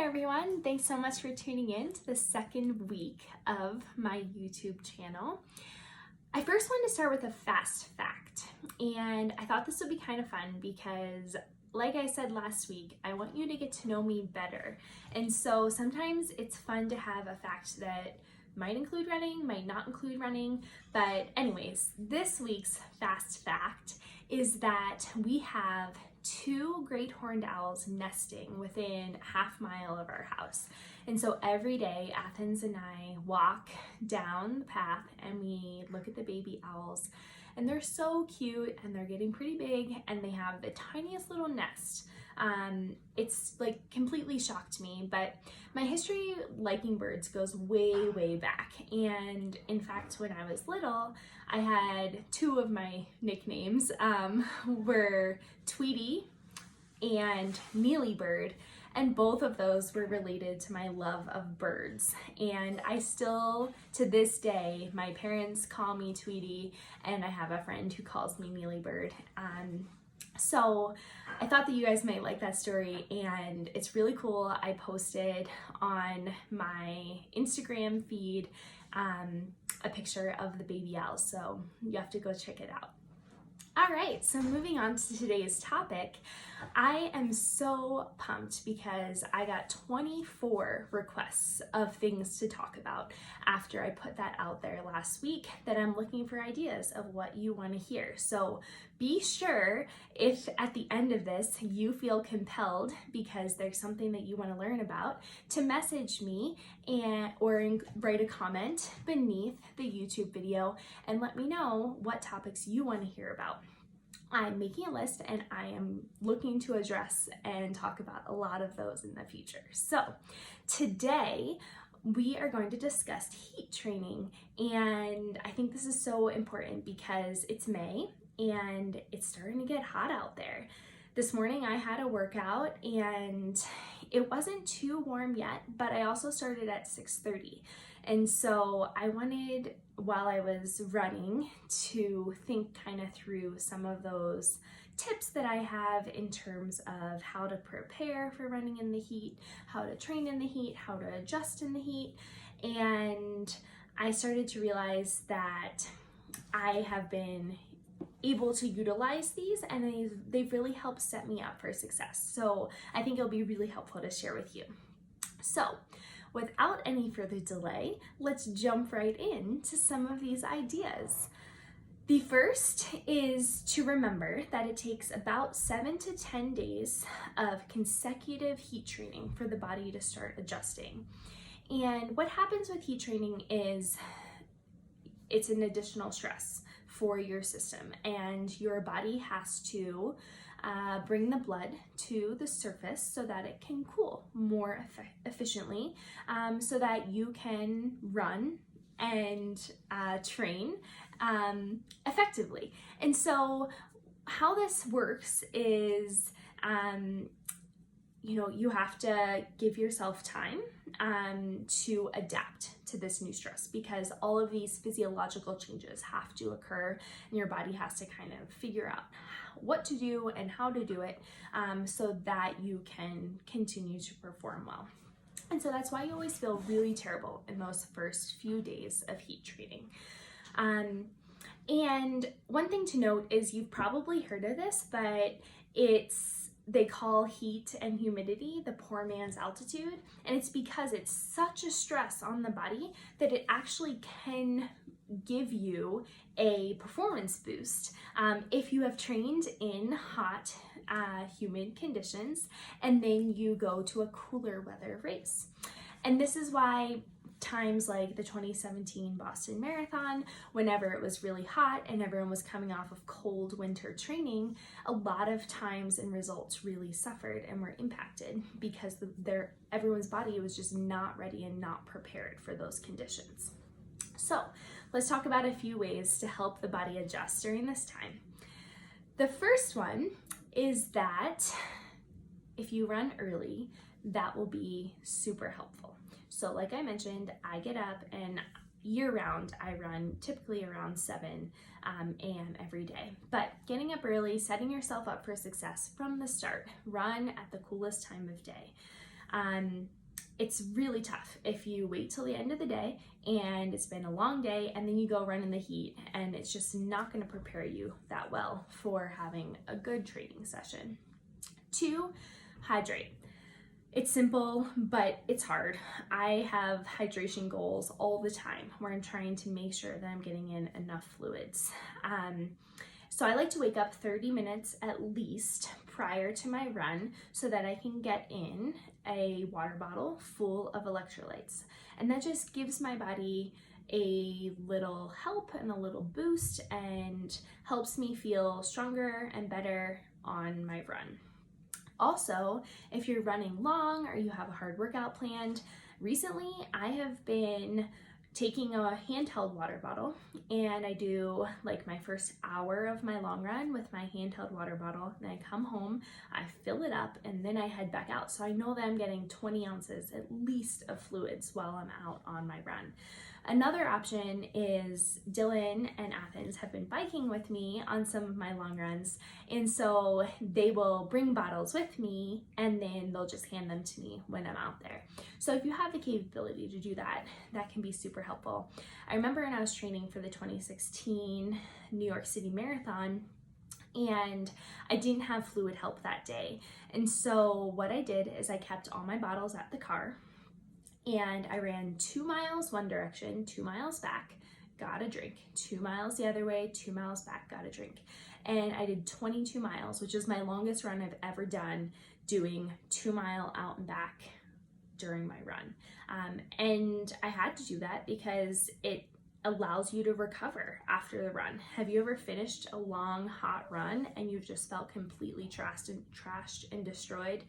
there everyone, thanks so much for tuning in to the second week of my YouTube channel. I first wanted to start with a fast fact, and I thought this would be kind of fun because like I said last week, I want you to get to know me better. And so sometimes it's fun to have a fact that might include running, might not include running. But anyways, this week's fast fact is that we have 2 great horned owls nesting within a half mile of our house. And so every day, Athens and I walk down the path and we look at the baby owls. And they're so cute and they're getting pretty big and they have the tiniest little nest. It's like completely shocked me, but my history liking birds goes way, way back. And in fact, when I was little, I had 2 of my nicknames were Tweety and Mealybird. And both of those were related to my love of birds. And I still, to this day, my parents call me Tweety, and I have a friend who calls me Mealybird. So I thought that you guys might like that story, and it's really cool. I posted on my Instagram feed a picture of the baby owls, so you have to go check it out. All right, so moving on to today's topic, I am so pumped because I got 24 requests of things to talk about after I put that out there last week, that I'm looking for ideas of what you want to hear. So be sure, if at the end of this you feel compelled because there's something that you want to learn about, to message me or write a comment beneath the YouTube video and let me know what topics you want to hear about. I'm making a list and I am looking to address and talk about a lot of those in the future. So today we are going to discuss heat training, and I think this is so important because it's May and it's starting to get hot out there. This morning I had a workout and it wasn't too warm yet, but I also started at 6:30. And so I wanted, while I was running, to think kind of through some of those tips that I have in terms of how to prepare for running in the heat, how to train in the heat, how to adjust in the heat. And I started to realize that I have been able to utilize these, and they've really helped set me up for success. So I think it'll be really helpful to share with you. So without any further delay, let's jump right into some of these ideas. The first is to remember that it takes about 7 to 10 days of consecutive heat training for the body to start adjusting. And what happens with heat training is it's an additional stress for your system, and your body has to bring the blood to the surface so that it can cool more efficiently, so that you can run and train effectively. And so how this works is you have to give yourself time to adapt to this new stress, because all of these physiological changes have to occur and your body has to kind of figure out what to do and how to do it, so that you can continue to perform well. And so that's why you always feel really terrible in those first few days of heat training. And one thing to note is, you've probably heard of this, but they call heat and humidity the poor man's altitude. And it's because it's such a stress on the body that it actually can give you a performance boost if you have trained in hot, humid conditions and then you go to a cooler weather race. And this is why times like the 2017 Boston Marathon, whenever it was really hot and everyone was coming off of cold winter training, a lot of times and results really suffered and were impacted because everyone's body was just not ready and not prepared for those conditions. So let's talk about a few ways to help the body adjust during this time. The first one is that if you run early, that will be super helpful. So like I mentioned, I get up and year round, I run typically around 7 a.m. every day. But getting up early, setting yourself up for success from the start, run at the coolest time of day. It's really tough if you wait till the end of the day and it's been a long day and then you go run in the heat, and it's just not going to prepare you that well for having a good training session. 2, hydrate. It's simple, but it's hard. I have hydration goals all the time where I'm trying to make sure that I'm getting in enough fluids. So I like to wake up 30 minutes at least prior to my run so that I can get in a water bottle full of electrolytes. And that just gives my body a little help and a little boost and helps me feel stronger and better on my run. Also, if you're running long or you have a hard workout planned, recently I have been taking a handheld water bottle, and I do like my first hour of my long run with my handheld water bottle. Then I come home, I fill it up, and then I head back out. So I know that I'm getting 20 ounces at least of fluids while I'm out on my run. Another option is Dylan and Athens have been biking with me on some of my long runs, and so they will bring bottles with me and then they'll just hand them to me when I'm out there. So if you have the capability to do that, that can be super helpful. I remember when I was training for the 2016 New York City Marathon, and I didn't have fluid help that day. And so what I did is I kept all my bottles at the car, and I ran 2 miles one direction, 2 miles back, got a drink, 2 miles the other way, 2 miles back, got a drink. And I did 22 miles, which is my longest run I've ever done, doing 2 mile out and back during my run. And I had to do that because it allows you to recover after the run. Have you ever finished a long, hot run and you've just felt completely trashed and destroyed?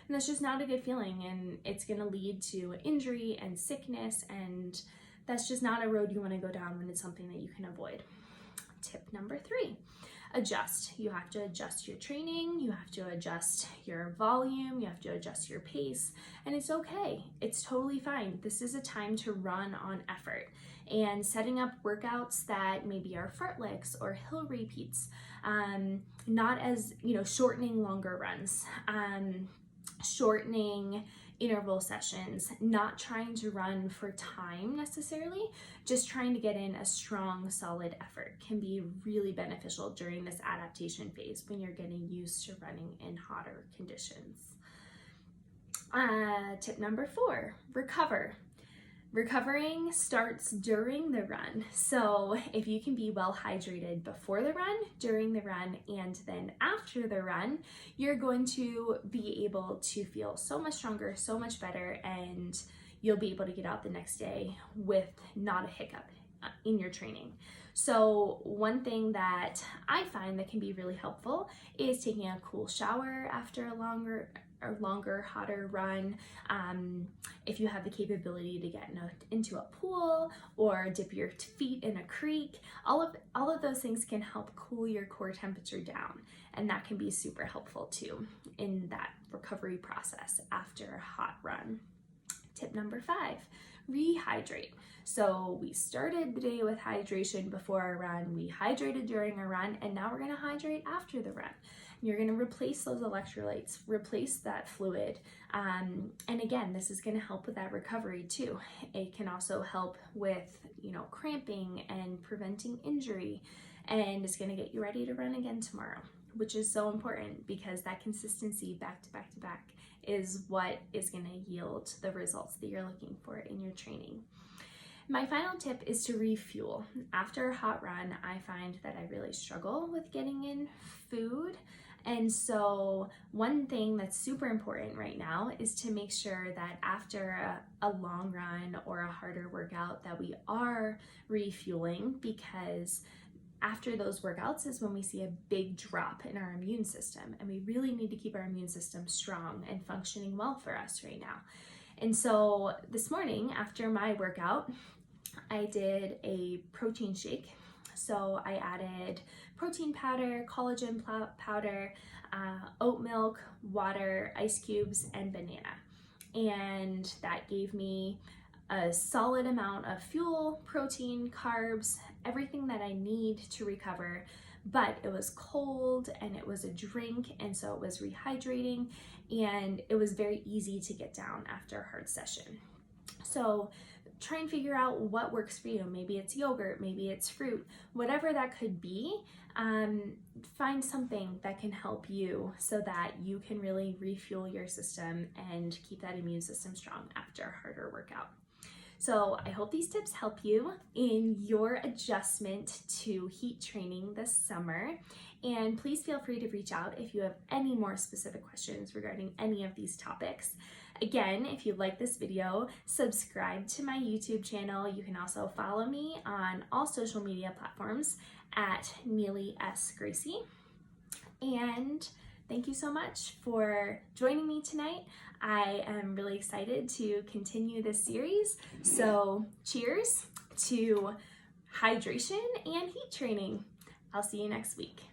And that's just not a good feeling, and it's going to lead to injury and sickness, and that's just not a road you want to go down when it's something that you can avoid. Tip number 3, adjust. You have to adjust your training, you have to adjust your volume, you have to adjust your pace, and it's okay. It's totally fine. This is a time to run on effort, and setting up workouts that maybe are fartleks or hill repeats, not as, shortening longer runs, shortening interval sessions, not trying to run for time necessarily, just trying to get in a strong, solid effort can be really beneficial during this adaptation phase when you're getting used to running in hotter conditions. Tip number 4, recover. Recovering starts during the run. So if you can be well hydrated before the run, during the run, and then after the run, you're going to be able to feel so much stronger, so much better, and you'll be able to get out the next day with not a hiccup in your training. So one thing that I find that can be really helpful is taking a cool shower after a longer, hotter run. If you have the capability to get into a pool or dip your feet in a creek, all of those things can help cool your core temperature down, and that can be super helpful too in that recovery process after a hot run. Tip number 5, rehydrate. So we started the day with hydration before our run, we hydrated during our run, and now we're going to hydrate after the run. You're going to replace those electrolytes, replace that fluid. And again, this is going to help with that recovery too. It can also help with, cramping and preventing injury, and it's going to get you ready to run again tomorrow, which is so important because that consistency back to back to back is what is going to yield the results that you're looking for in your training. My final tip is to refuel. After a hot run, I find that I really struggle with getting in food. And so one thing that's super important right now is to make sure that after a long run or a harder workout that we are refueling, because after those workouts is when we see a big drop in our immune system, and we really need to keep our immune system strong and functioning well for us right now. And so this morning after my workout, I did a protein shake. So I added protein powder, collagen powder, oat milk, water, ice cubes, and banana. And that gave me a solid amount of fuel, protein, carbs, everything that I need to recover. But it was cold and it was a drink, and so it was rehydrating, and it was very easy to get down after a hard session. So try and figure out what works for you. Maybe it's yogurt, maybe it's fruit, whatever that could be. Find something that can help you so that you can really refuel your system and keep that immune system strong after a harder workout. So I hope these tips help you in your adjustment to heat training this summer. And please feel free to reach out if you have any more specific questions regarding any of these topics. Again, if you like this video, subscribe to my YouTube channel. You can also follow me on all social media platforms at Neely S. Gracie. And thank you so much for joining me tonight. I am really excited to continue this series. So cheers to hydration and heat training. I'll see you next week.